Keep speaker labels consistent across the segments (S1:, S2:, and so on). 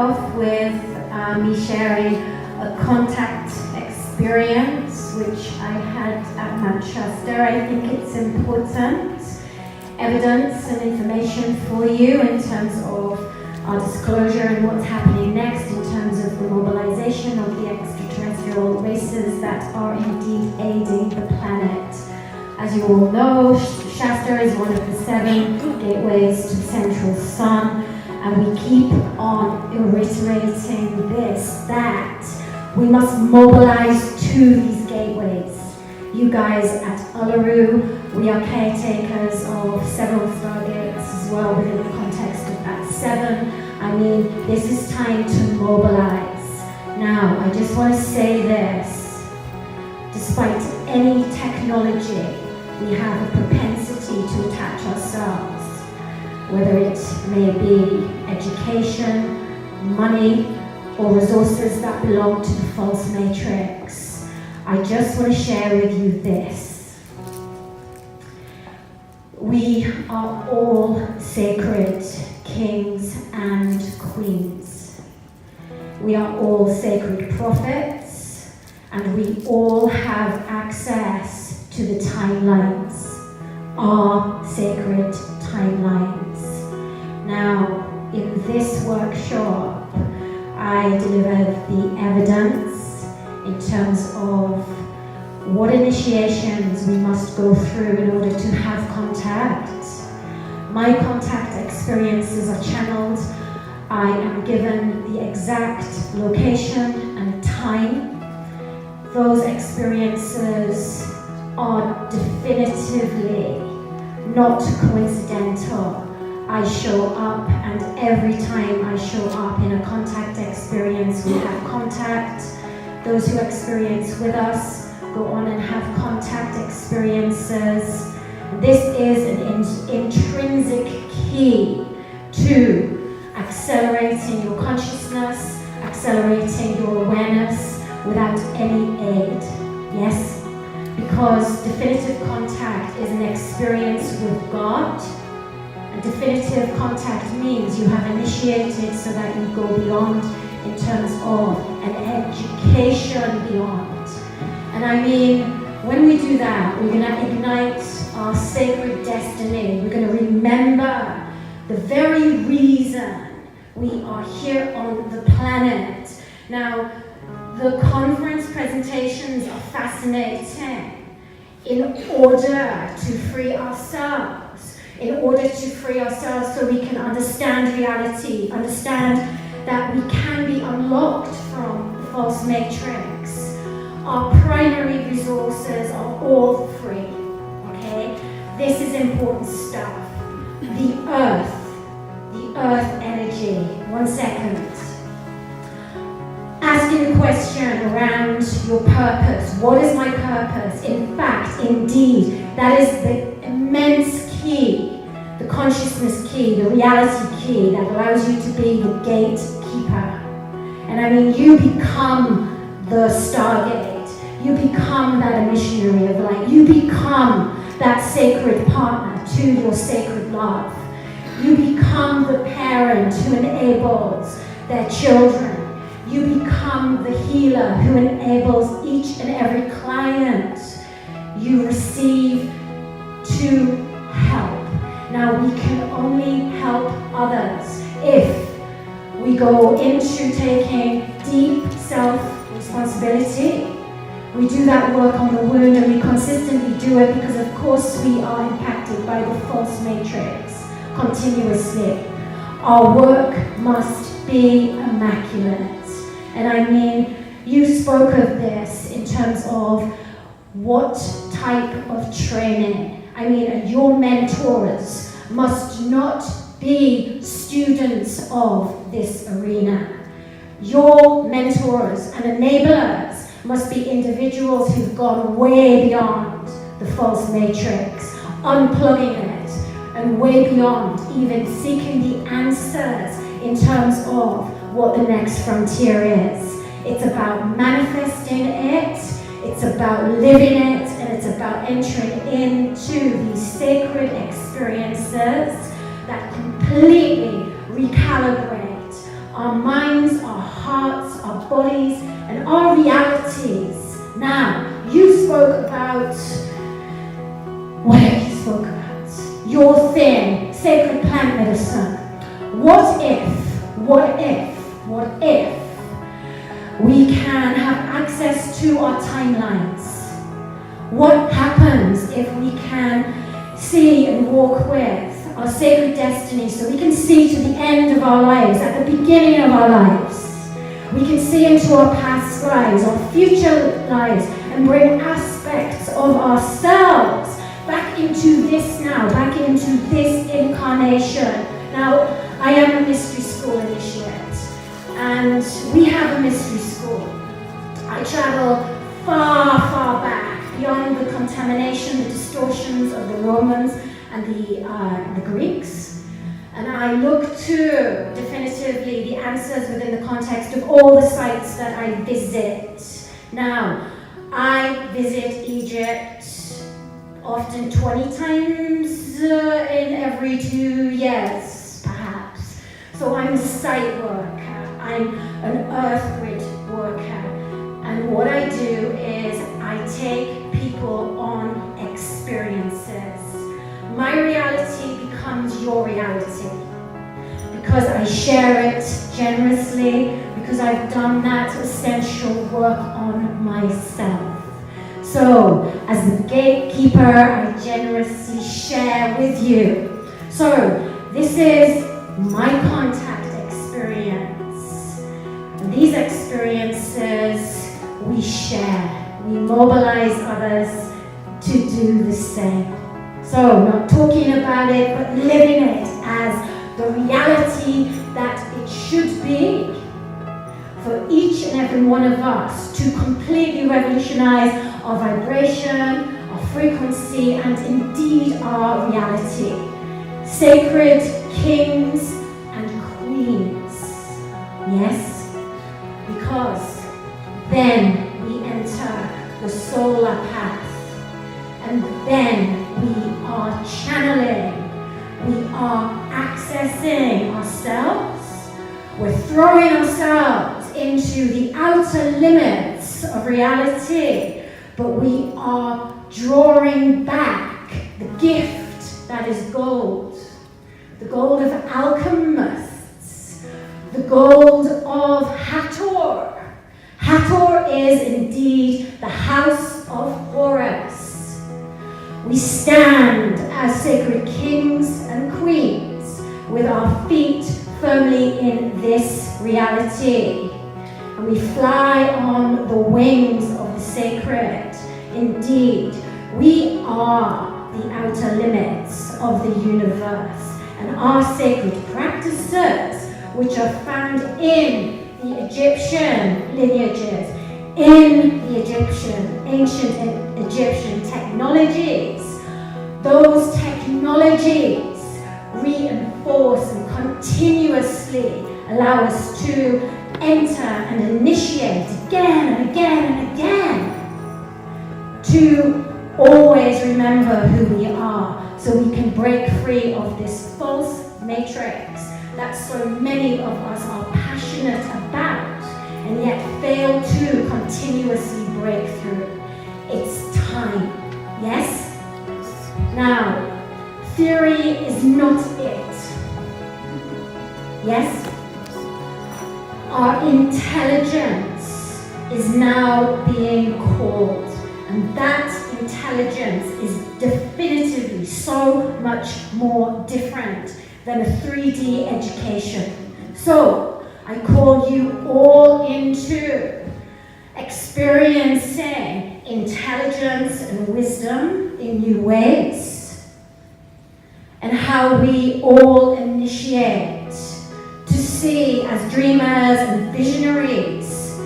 S1: off with me sharing a contact experience which I had at Manchester. I think it's important evidence and information for you in terms of our disclosure and what's happening next in terms of the mobilization of the extraterrestrial races that are indeed aiding the planet. As you all know, Shasta is one of the 7 gateways to the central sun, and we keep on reiterating this, that we must mobilize to these gateways. You guys at Uluru, we are caretakers of several stargates as well within the context of that 7. I mean, this is time to mobilize. Now, I just want to say this. Despite any technology, we have a propensity to attach ourselves, whether it may be education, money, or resources that belong to the false matrix. I just want to share with you this. We are all sacred kings and queens. We are all sacred prophets, and we all have access to the timelines, our sacred timelines. Now, in this workshop, I delivered the evidence in terms of what initiations we must go through in order to have contact. My contact experiences are channeled. I am given the exact location and time. Those experiences are definitively not coincidental. I show up, and every time I show up in a contact experience, we have contact. Those who experience with us go on and have contact experiences. This is an intrinsic key to accelerating your consciousness, accelerating your awareness without any aid. Yes? Because definitive contact is an experience with God. And definitive contact means you have initiated so that you go beyond in terms of an education beyond. And I mean, when we do that, we're going to ignite our sacred destiny. We're going to remember the very reason we are here on the planet. Now, the conference presentations are fascinating in order to free ourselves, so we can understand reality, understand that we can be unlocked from the false matrix. Our primary resources are all free, okay? This is important stuff. The earth energy. 1 second. Asking a question around your purpose. What is my purpose? In fact, indeed, that is the immense key, the consciousness key, the reality key that allows you to be the gatekeeper. And I mean, you become the stargate. You become that missionary of light. You become that sacred partner to your sacred love. You become the parent who enables their children. You become the healer who enables each and every client you receive to help. Now, we can only help others if we go into taking deep self-responsibility. We do that work on the wound, and we consistently do it because, of course, we are impacted by the false matrix continuously. Our work must be immaculate. And I mean, you spoke of this in terms of what type of training. I mean, your mentors must not be students of this arena. Your mentors and enablers must be individuals who've gone way beyond the false matrix, unplugging it, and way beyond even seeking the answers in terms of what the next frontier is. It's about manifesting it, it's about living it, and it's about entering into these sacred experiences that completely recalibrate our mind our realities. Now, you spoke about whatever you spoke about, your thing, sacred plant medicine. What if we can have access to our timelines? What happens if we can see and walk with our sacred destiny so we can see to the end of our lives, at the beginning of our lives? We can see into our past lives, our future lives, and bring aspects of ourselves back into this now, back into this incarnation. Now, I am a mystery school initiate, and we have a mystery school. I travel far, far back, beyond the contamination, the distortions of the Romans and the Greeks. And I look to, definitively, the answers within the context of all the sites that I visit. Now, I visit Egypt often 20 times in every 2 years, perhaps. So I'm a site worker, I'm an earth grid worker. And what I do is I take people on experiences. My reality becomes your reality because I share it generously, because I've done that essential work on myself. So, as the gatekeeper, I generously share with you. So, this is my contact experience. And these experiences we share. We mobilize others to do the same. So, not talking about it, but living it as the reality that it should be for each and every one of us to completely revolutionize our vibration, our frequency, and indeed our reality. Sacred kings and queens. Yes, because then we enter the solar path, and then we are channeling, we are accessing ourselves, we're throwing ourselves into the outer limits of reality, but we are drawing back the gift that is gold, the gold of alchemists, the gold of Hathor. Hathor is indeed the house of Horus. We stand as sacred kings and queens with our feet firmly in this reality. And we fly on the wings of the sacred. Indeed, we are the outer limits of the universe. And our sacred practices, which are found in the Egyptian lineages, in the ancient Egyptian technologies, those technologies reinforce and continuously allow us to enter and initiate again and again and again to always remember who we are, so we can break free of this false matrix that so many of us are passionate about and yet fail to continuously break through. It's time. Yes? Now, theory is not it. Yes? Our intelligence is now being called, and that intelligence is definitively so much more different than a 3D education. So, I call you all into experiencing intelligence and wisdom in new ways, and how we all initiate to see as dreamers and visionaries,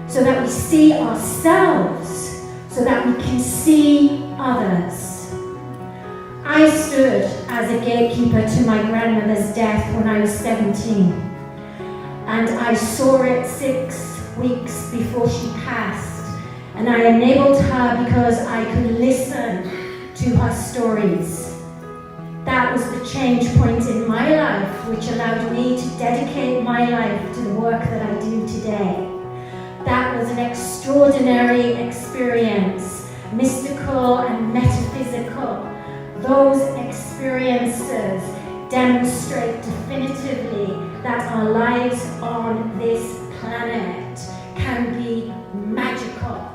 S1: so that we see ourselves, so that we can see others. I stood as a gatekeeper to my grandmother's death when I was 17, and I saw it 6 weeks before she passed, and I enabled her because I could listen to her stories. That was the change point in my life, which allowed me to dedicate my life to the work that I do today. That was an extraordinary experience, mystical and metaphysical. Those experiences demonstrate definitively that our lives on this planet can be magical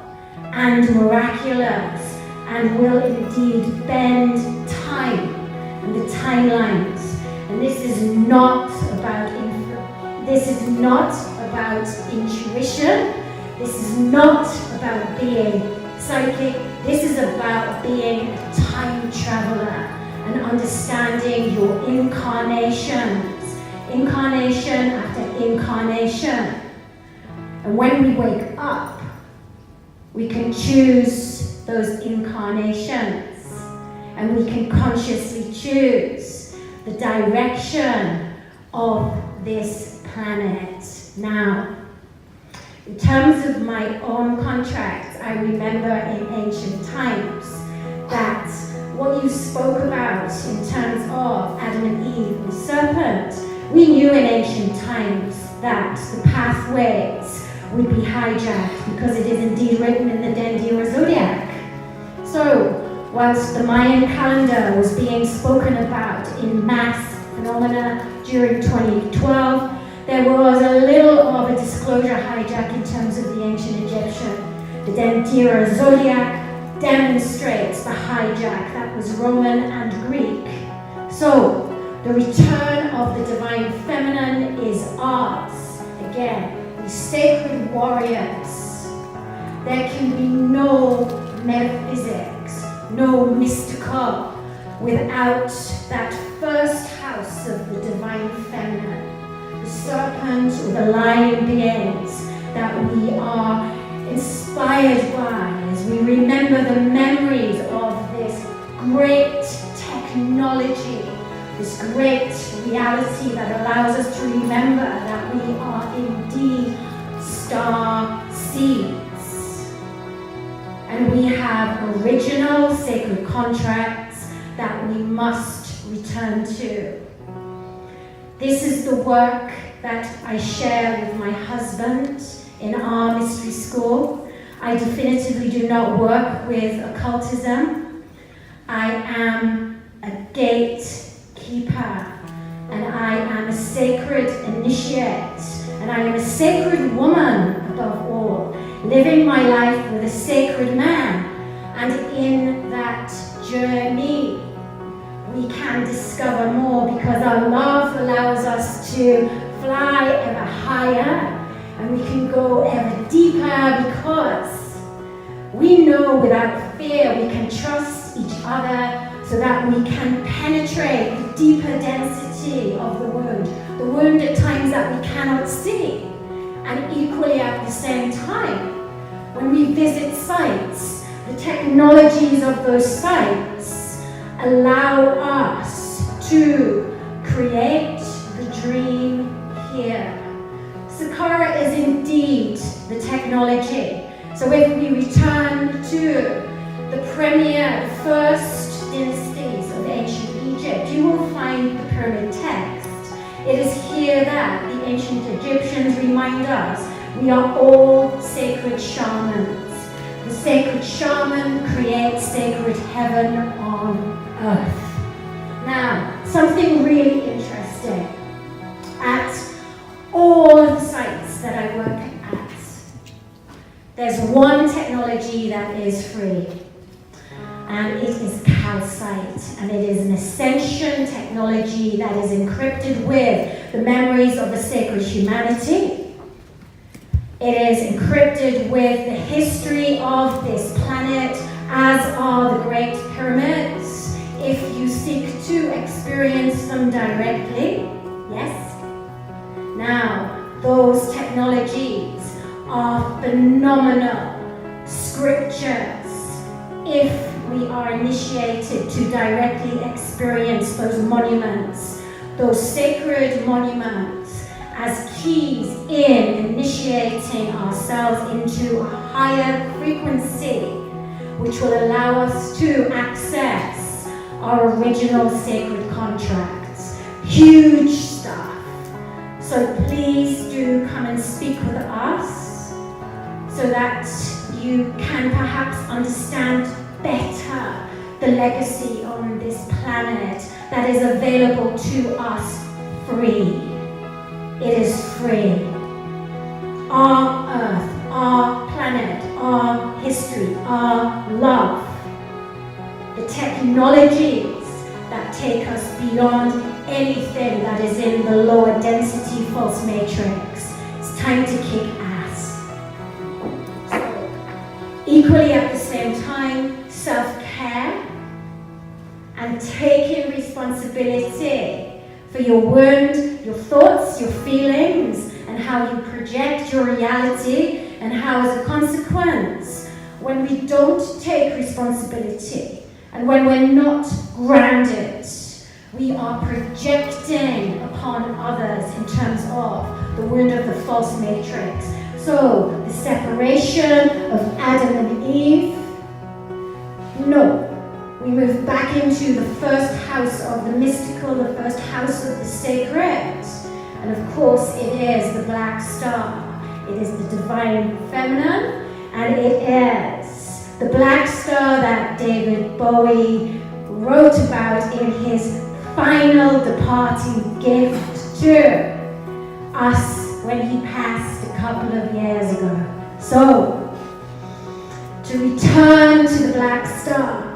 S1: and miraculous and will indeed bend time and the timelines. And this is not about intuition. This is not about being psychic. This is about being a time traveler and understanding your incarnations, incarnation after incarnation. And when we wake up, we can choose those incarnations, and we can consciously choose the direction of this planet. Now, in terms of my own contracts, I remember in ancient times that what you spoke about in terms of Adam and Eve and the serpent, we knew in ancient times that the pathways would be hijacked because it is indeed written in the Dendera zodiac. So, whilst the Mayan calendar was being spoken about in mass phenomena during 2012, there was a little of a disclosure hijack in terms of the ancient Egyptian. The Dendera zodiac demonstrates the hijack that was Roman and Greek. So, the return of the divine feminine is ours. Again, these sacred warriors. There can be no metaphysics, no mystical, without that first house of the divine feminine. The serpent or the lion beings that we are inspired by as we remember the memories of this great technology, this great reality that allows us to remember that we are indeed star seeds. And we have original sacred contracts that we must return to. This is the work that I share with my husband in our mystery school. I definitively do not work with occultism. I am a gatekeeper, and I am a sacred initiate, and I am a sacred woman above all, living my life with a sacred man. And in that journey, we can discover more because our love allows us to fly ever higher, and we can go ever deeper because we know without fear we can trust each other so that we can penetrate the deeper density of the wound at times that we cannot see. And equally at the same time, when we visit sites, the technologies of those sites allow us to create the dream here. Saqqara is indeed the technology. So if we return to the first dynasties of ancient Egypt, you will find the pyramid text. It is here that the ancient Egyptians remind us we are all sacred shamans. The sacred shaman creates sacred heaven on earth. Now, something really interesting. At all of the sites that I work at, there's one technology that is free, and it is calcite, and it is an ascension technology that is encrypted with the memories of the sacred humanity. It is encrypted with the history of this planet, as are the Great Pyramids, if you seek to experience them directly. Yes? Now, those technologies are phenomenal scriptures if we are initiated to directly experience those monuments, those sacred monuments, as keys in initiating ourselves into a higher frequency, which will allow us to access our original sacred contracts. Huge stuff. So please do come and speak with us. so that you can perhaps understand better the legacy on this planet that is available to us free. It is free. Our earth, our planet, our history, our love, the technologies that take us beyond anything that is in the lower density false matrix. It's time to kick ass. So, equally at the same time, self-care and taking responsibility for your wound, your thoughts, your feelings, and how you project your reality, and how as a consequence, when we don't take responsibility, and when we're not grounded, we are projecting upon others in terms of the wound of the false matrix. So, the separation of Adam and Eve, no. We move back into the first house of the mystical, the first house of the sacred. And of course, it is the black star. It is the divine feminine, and it is the black star that David Bowie wrote about in his final departing gift to us when he passed a couple of years ago. So, to return to the black star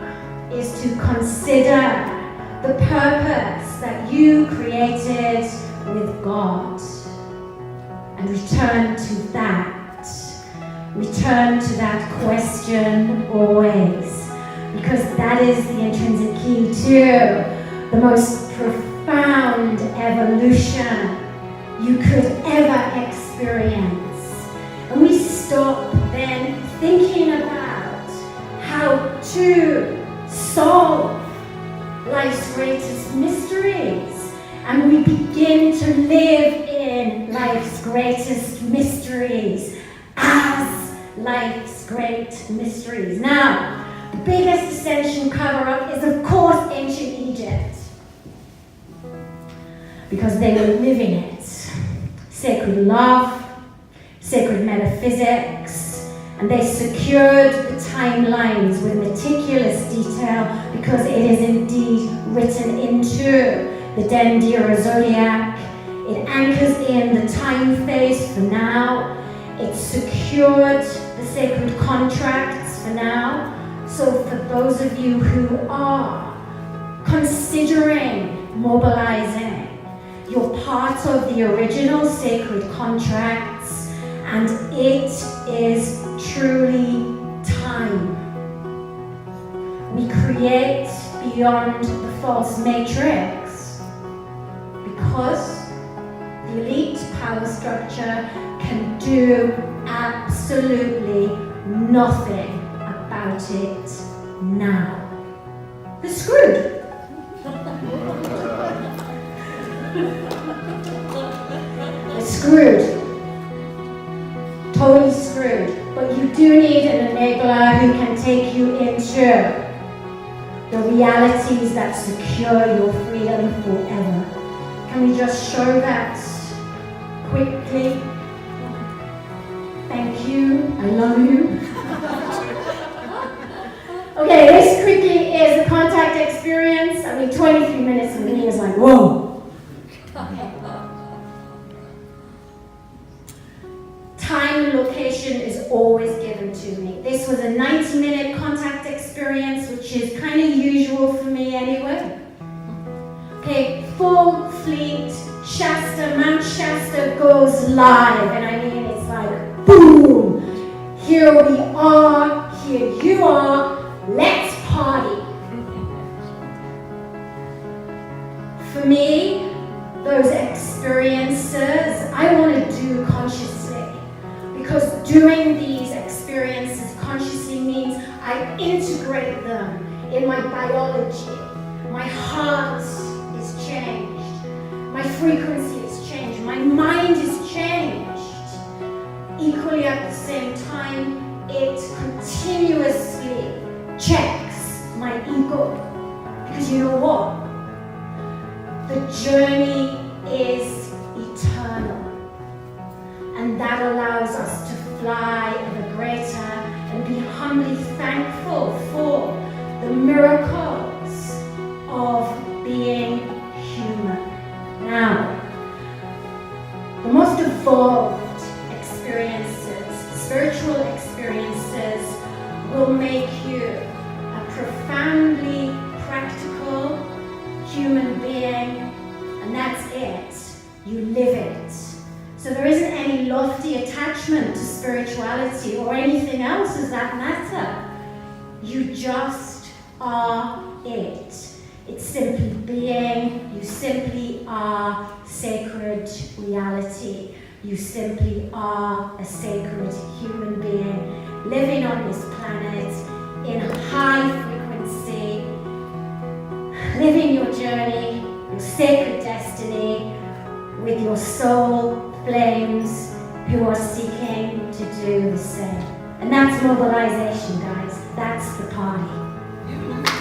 S1: is to consider the purpose that you created with God, and return to that. Return to that question always, because that is the intrinsic key to the most profound evolution you could ever experience. And we stop then thinking about how to solve life's greatest mysteries, and we begin to live in life's greatest mysteries as life's great mysteries. Now, the biggest ascension cover-up is of course ancient Egypt, because they were living it. Sacred love, sacred metaphysics, and they secured the timelines with meticulous detail because it is indeed written into the Dendera zodiac. It anchors in the time phase for now. It secured the sacred contracts for now. So for those of you who are considering mobilizing, you're part of the original sacred contracts, and it is truly time. We create beyond the false matrix because the elite power structure can do absolutely nothing about it now. They're screwed. They're screwed. Totally screwed. But you do need an enabler who can take you into the realities that secure your freedom forever. Can we just show that quickly? Thank you. I love you. Okay, this quickly is the contact experience. I mean, 23 minutes and me is like, whoa. Time and location is always given to me. This was a 90-minute contact experience, which is kind of usual for me anyway. Okay, full fleet, Shasta, Mount Shasta goes live, and I mean it's like boom! Here we are, here you are, let's party. For me, those experiences, I want to do consciously. Because doing these experiences consciously means I integrate them in my biology. My heart is changed. My frequency is changed. My mind is changed. Equally at the same time, it continuously checks my ego. Because you know what? The journey is eternal. And that allows us to fly at a humbly thankful for the miracles of being human. Now, the most evolved experiences, spiritual experiences, will make you a profoundly practical human being, and that's it. You live it. So there isn't any lofty attachment to spirituality or anything else as that matter. You just are it. It's simply being. You simply are sacred reality. You simply are a sacred human being living on this planet in high frequency, living your journey, your sacred destiny with your soul flames who are seeking to do the same. And that's mobilization, guys. That's the party.